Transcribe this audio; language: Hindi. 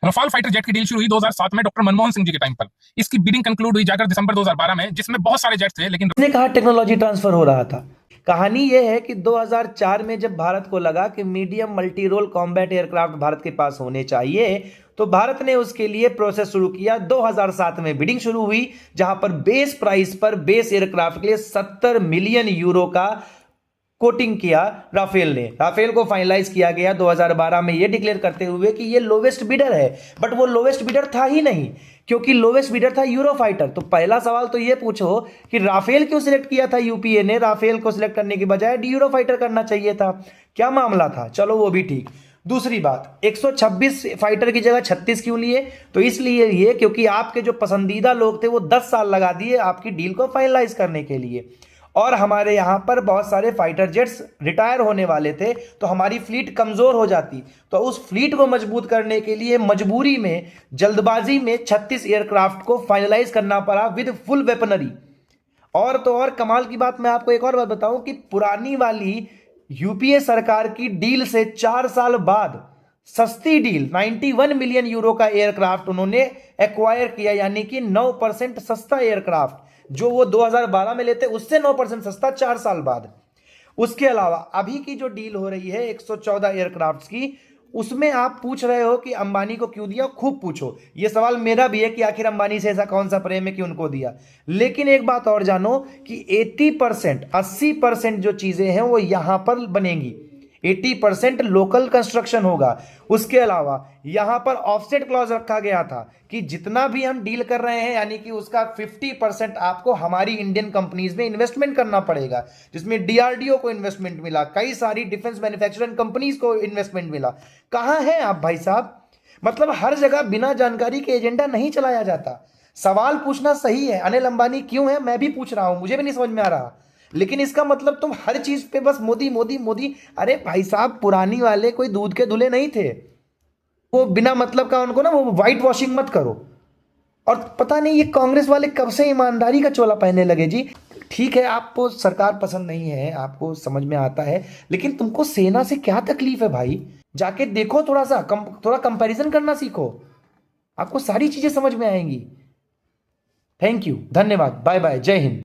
रफाल फाइटर जेट की डील शुरू हुई 2007 में डॉक्टर मनमोहन सिंह जी के टाइम पर। इसकी बिडिंग कंक्लूड हुई जाकर दिसंबर 2012 में, जिसमें बहुत सारे जेट थे, लेकिन ने कहा टेक्नोलॉजी ट्रांसफर हो रहा था। कहानी यह है कि 2004 में जब भारत को लगा कि medium multi role combat aircraft Bharat के पास होने चाहिए, तो भारत ने उसके लिए प्रोसेस शुरू किया। 2007 में बिडिंग शुरू हुई, जहां पर बेस प्राइस पर बेस एयरक्राफ्ट के लिए 70 मिलियन यूरो का कोटिंग किया राफेल ने। राफेल को फाइनलाइज किया गया 2012 में, यह डिक्लेयर करते हुए कि यह लोवेस्ट बिडर है। बट वो लोवेस्ट बिडर था ही नहीं, क्योंकि लोवेस्ट बिडर था यूरोफाइटर। तो पहला सवाल तो यह पूछो कि राफेल क्यों सिलेक्ट किया था यूपीए ने? राफेल को सिलेक्ट करने की बजाय यूरोफाइटर करना चाहिए था। क्या मामला था? चलो वो भी ठीक। दूसरी बात, 126 फाइटर की जगह 36 क्यों लिए? तो इसलिए ये क्योंकि आपके जो पसंदीदा लोग थे वो 10 साल लगा दिए आपकी डील को फाइनलाइज करने के लिए, और हमारे यहां पर बहुत सारे फाइटर जेट्स रिटायर होने वाले थे, तो हमारी फ्लीट कमजोर हो जाती। तो उस फ्लीट को मजबूत करने के लिए मजबूरी में, जल्दबाजी में 36 एयरक्राफ्ट को फाइनलाइज करना पड़ा विद फुल वेपनरी। और तो और कमाल की बात, मैं आपको एक और बात बताऊं कि पुरानी वाली यूपीए सरकार की डील से 4 साल बाद सस्ती डील 91 मिलियन यूरो का एयरक्राफ्ट उन्होंने एक्वायर किया, यानी कि 9% सस्ता एयरक्राफ्ट, जो वो 2012 में लेते उससे 9% सस्ता 4 साल बाद। उसके अलावा अभी की जो डील हो रही है 114 एयरक्राफ्ट्स की, उसमें आप पूछ रहे हो कि अंबानी को क्यों दिया। खूब पूछो, ये सवाल मेरा भी है कि आखिर अंबानी से ऐसा कौन सा प्रेम है कि उनको दिया। लेकिन एक बात और जानो कि 80% जो चीजें हैं वो यहां पर बनेंगी। 80% लोकल कंस्ट्रक्शन होगा। उसके अलावा यहां पर ऑफसेट क्लॉज रखा गया था कि जितना भी हम डील कर रहे हैं, यानी कि उसका 50% आपको हमारी इंडियन कंपनीज में इन्वेस्टमेंट करना पड़ेगा, जिसमें डीआरडीओ को इन्वेस्टमेंट मिला, कई सारी डिफेंस मैन्युफैक्चरिंग कंपनीज को इन्वेस्टमेंट मिला। कहां हैं आप भाई साहब? मतलब हर जगह बिना जानकारी के एजेंडा नहीं चलाया जाता। सवाल पूछना सही है, अनिल अंबानी क्यों है, मैं भी पूछ रहा हूं, मुझे भी नहीं समझ में आ रहा। लेकिन इसका मतलब तुम हर चीज पे बस मोदी मोदी मोदी। अरे भाई साहब, पुरानी वाले कोई दूध के धुले नहीं थे। वो बिना मतलब का उनको ना वो व्हाइट वॉशिंग मत करो। और पता नहीं ये कांग्रेस वाले कब से ईमानदारी का चोला पहनने लगे जी। ठीक है, आपको सरकार पसंद नहीं है, आपको समझ में आता है, लेकिन तुमको सेना से क्या तकलीफ है भाई? जाके देखो, थोड़ा कंपैरिजन करना सीखो, आपको सारी चीजें समझ में आएंगी। थैंक यू, धन्यवाद, बाय बाय, जय हिंद।